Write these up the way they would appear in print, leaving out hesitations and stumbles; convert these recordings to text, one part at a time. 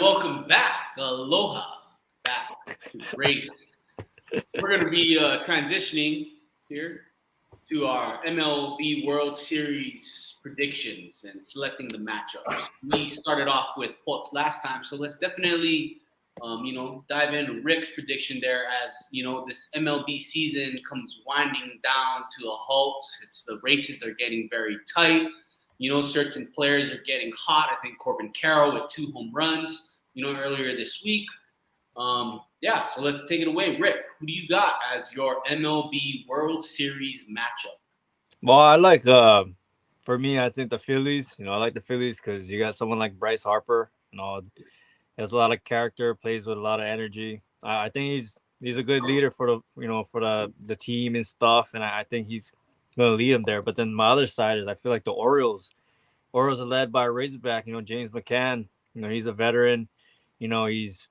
welcome back. Aloha, back to Race. We're going to be transitioning here to our MLB World Series predictions and selecting the matchups. We started off with Port's last time, so let's definitely, dive into Rick's prediction there as, this MLB season comes winding down to a halt. The races are getting very tight. Certain players are getting hot. I think Corbin Carroll with 2 home runs, earlier this week. So let's take it away. Rick, who do you got as your MLB World Series matchup? Well, I like, for me, I think the Phillies. I like the Phillies because you got someone like Bryce Harper. Has a lot of character, plays with a lot of energy. I think he's a good leader for the team and stuff, and I think he's going to lead them there. But then my other side is I feel like the Orioles. Orioles are led by a Razorback. James McCann. He's a veteran. He's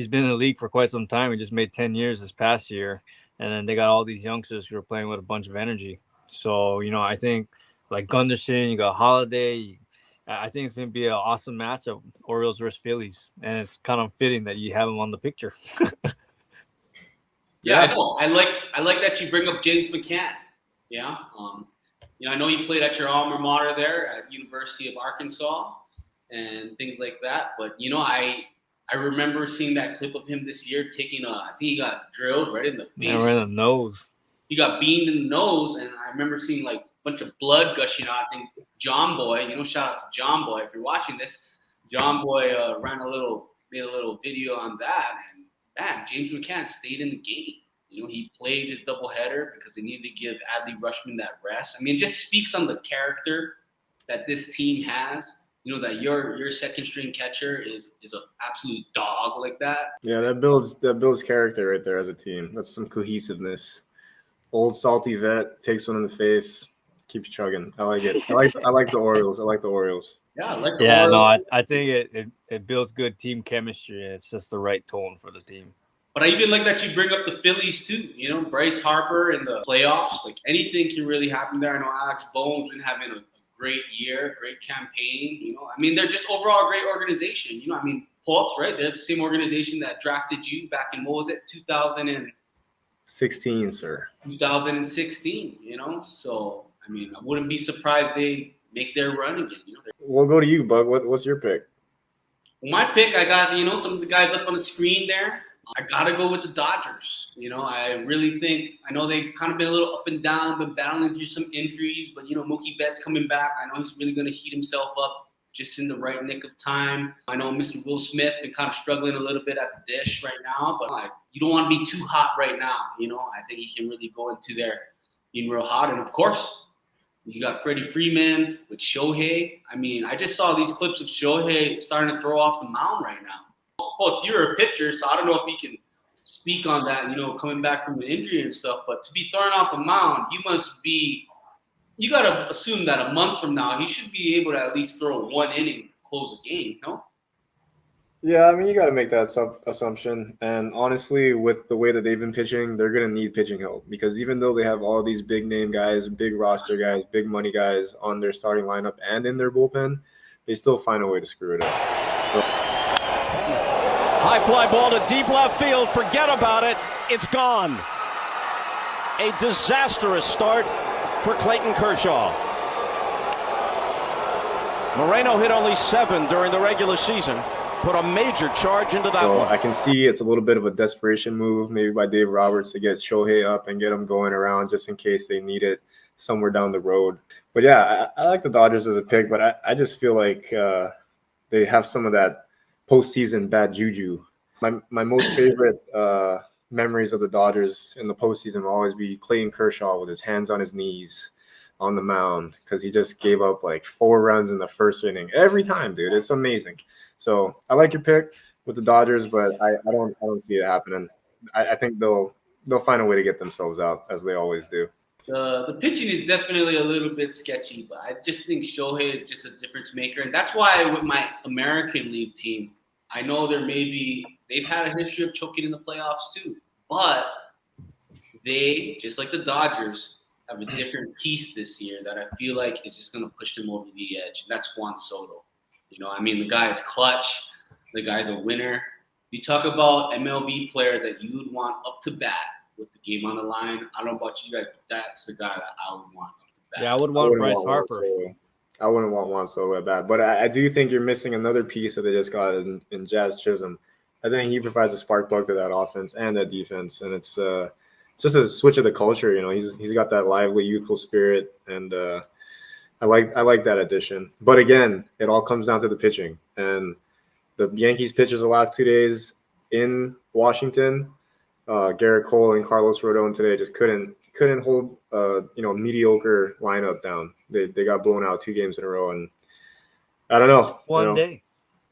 been in the league for quite some time. He just made 10 years this past year, and then they got all these youngsters who are playing with a bunch of energy. So I think like Gunderson, you got Holiday. I think it's going to be an awesome matchup, Orioles versus Phillies, and it's kind of fitting that you have them on the picture. Yeah, I know. I like that you bring up James McCann. Yeah, I know you played at your alma mater there at University of Arkansas and things like that. But I remember seeing that clip of him this year taking I think he got drilled right in the face. Yeah, right in the nose. He got beamed in the nose, and I remember seeing like a bunch of blood gushing out. I think John Boy, shout out to John Boy if you're watching this. John Boy made a little video on that, and man, James McCann stayed in the game. He played his doubleheader because they needed to give Adley Rutschman that rest. I mean, it just speaks on the character that this team has. That your second string catcher is an absolute dog like that. Yeah, that builds character right there as a team. That's some cohesiveness. Old salty vet takes one in the face, keeps chugging. I like it. I like the Orioles. Yeah, I like the Orioles. No, I think it builds good team chemistry. It's just the right tone for the team. But I even like that you bring up the Phillies too. Bryce Harper in the playoffs. Like anything can really happen there. I know Alex Bone's been having a great year, great campaign. They're just overall a great organization. Pulps, right? They're the same organization that drafted you back in, what was it, 2016, sir. 2016, So, I wouldn't be surprised they make their run again. We'll go to you, Bug. What's your pick? My pick, I got, some of the guys up on the screen there. I got to go with the Dodgers. I really think – I know they've kind of been a little up and down, been battling through some injuries. But, Mookie Betts coming back. I know he's really going to heat himself up just in the right nick of time. I know Mr. Will Smith been kind of struggling a little bit at the dish right now. But you don't want to be too hot right now. I think he can really go into there being real hot. And, of course, you got Freddie Freeman with Shohei. I just saw these clips of Shohei starting to throw off the mound right now. Well, you're a pitcher, so I don't know if you can speak on that, coming back from an injury and stuff. But to be thrown off a mound, you got to assume that a month from now, he should be able to at least throw one inning to close a game, no? Yeah, you got to make that assumption. And honestly, with the way that they've been pitching, they're going to need pitching help. Because even though they have all these big name guys, big roster guys, big money guys on their starting lineup and in their bullpen, they still find a way to screw it up. High fly ball to deep left field. Forget about it. It's gone. A disastrous start for Clayton Kershaw. Moreno hit only 7 during the regular season. Put a major charge into that one. I can see it's a little bit of a desperation move maybe by Dave Roberts to get Shohei up and get him going around just in case they need it somewhere down the road. But yeah, I like the Dodgers as a pick, but I just feel like they have some of that postseason bad juju. My most favorite memories of the Dodgers in the postseason will always be Clayton Kershaw with his hands on his knees on the mound because he just gave up like 4 runs in the first inning every time, dude. It's amazing. So I like your pick with the Dodgers, but I don't see it happening. I think they'll find a way to get themselves out as they always do. The pitching is definitely a little bit sketchy, but I just think Shohei is just a difference maker. And that's why with my American League team, I know they've had a history of choking in the playoffs too. But they, just like the Dodgers, have a different piece this year that I feel like is just going to push them over the edge. And that's Juan Soto. The guy is clutch. The guy's a winner. You talk about MLB players that you would want up to bat with the game on the line. I don't know about you guys, but that's the guy that I would want up to bat. Yeah, I would want Bryce Harper. I wouldn't want Juan Soto at bat, but I do think you're missing another piece that they just got in Jazz Chisholm. I think he provides a spark plug to that offense and that defense, and it's just a switch of the culture. You know, he's got that lively, youthful spirit, and I like that addition. But again, it all comes down to the pitching, and the Yankees pitchers the last 2 days in Washington, Garrett Cole and Carlos Rodon today just couldn't hold mediocre lineup down. They got blown out 2 games in a row, and I don't know. One day.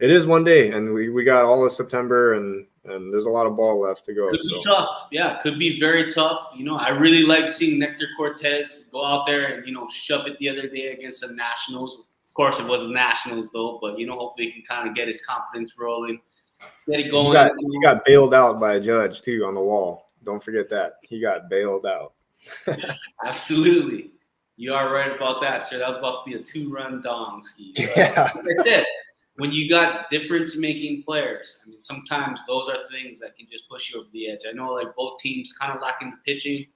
It is one day, and we got all of September, and there's a lot of ball left to go. Could be tough. Yeah, could be very tough. You know, I really like seeing Nectar Cortez go out there and, shove it the other day against the Nationals. Of course, it was the Nationals, though, but, hopefully he can kind of get his confidence rolling, get it going. He got bailed out by a judge, too, on the wall. Don't forget that. He got bailed out. Absolutely. You are right about that, sir. That was about to be a 2-run dong ski. Yeah. Like I said, when you got difference-making players, I mean, sometimes those are things that can just push you over the edge. I know, like, both teams kind of lacking the pitching,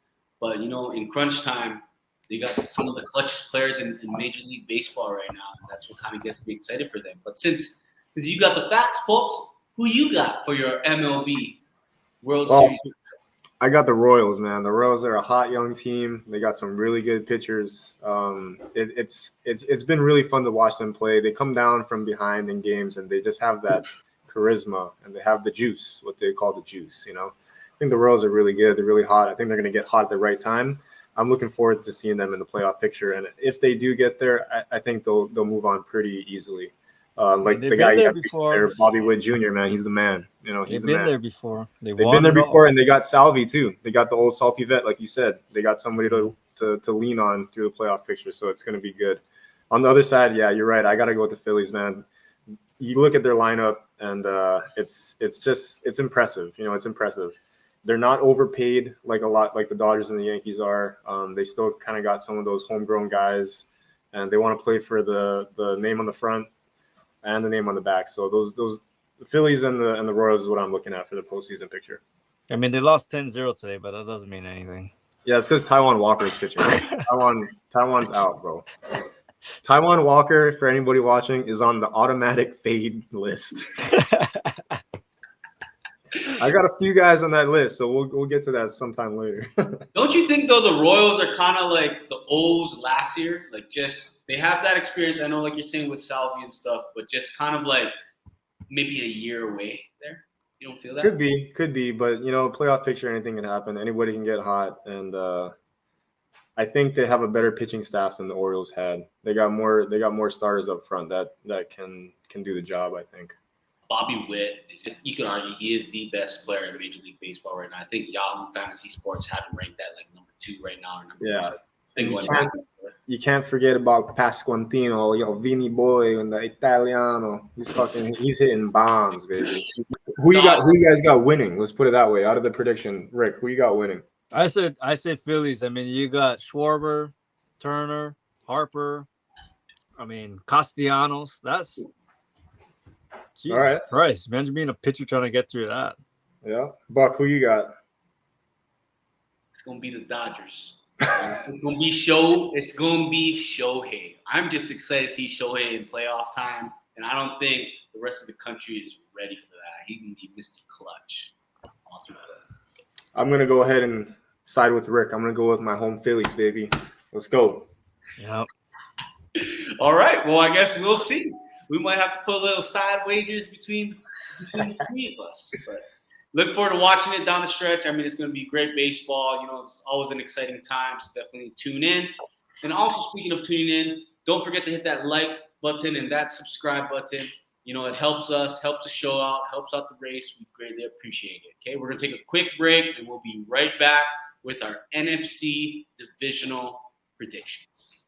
but, in crunch time, they got some of the clutchest players in Major League Baseball right now, and that's what kind of gets me excited for them. But since you got the facts, folks, who you got for your MLB World Series? I got the Royals, man. The Royals are a hot young team. They got some really good pitchers. It's been really fun to watch them play. They come down from behind in games, and they just have that charisma, and they have the juice, what they call the juice. I think the Royals are really good. They're really hot. I think they're going to get hot at the right time. I'm looking forward to seeing them in the playoff picture, and if they do get there, I think they'll move on pretty easily. Like the guy you got there, Bobby Witt Jr., man, he's the man. He's They've been there before. They've been there before, and they got Salvi too. They got the old salty vet, like you said. They got somebody to lean on through the playoff picture, so it's going to be good. On the other side, yeah, you're right. I got to go with the Phillies, man. You look at their lineup, and it's impressive. It's impressive. They're not overpaid like the Dodgers and the Yankees are. They still kind of got some of those homegrown guys, and they want to play for the name on the front and the name on the back. So those the Phillies and the Royals is what I'm looking at for the postseason picture. I mean, they lost 10-0 today, but that doesn't mean anything. Yeah, it's because Taijuan Walker is pitching. Taijuan's out, bro. Taijuan Walker, for anybody watching, is on the automatic fade list. I got a few guys on that list, so we'll get to that sometime later. Don't you think, though, the Royals are kind of like the O's last year? Like, just they have that experience. I know, like you're saying with Salvi and stuff, but just kind of like maybe a year away there. You don't feel that? Could be, but playoff picture, anything can happen. Anybody can get hot, and I think they have a better pitching staff than the Orioles had. They got more starters up front that can do the job, I think. Bobby Witt, you can argue he is the best player in Major League Baseball right now. I think Yahoo Fantasy Sports have him ranked at like number 2 right now, or number 5. You can't forget about Pasquantino, Vinny Boy, and the Italiano. He's hitting bombs, baby. Who you guys got winning? Let's put it that way. Out of the prediction, Rick, who you got winning? I said Phillies. I mean, you got Schwarber, Turner, Harper. I mean, Castellanos. That's Jesus all right. Christ. Imagine being a pitcher trying to get through that. Yeah, Buck, who you got? It's gonna be the Dodgers. It's gonna be Shohei. I'm just excited to see Shohei in playoff time, and I don't think the rest of the country is ready for that. He can be Mr. Clutch. I'm gonna go ahead and side with Rick. I'm gonna go with my home Phillies, baby. Let's go. Yep. All right. Well, I guess we'll see. We might have to put a little side wagers between the 3 of us. But look forward to watching it down the stretch. I mean, it's going to be great baseball. It's always an exciting time, so definitely tune in. And also, speaking of tuning in, don't forget to hit that like button and that subscribe button. It helps us, helps the show out, helps out the race. We greatly appreciate it. Okay, we're going to take a quick break, and we'll be right back with our NFC divisional predictions.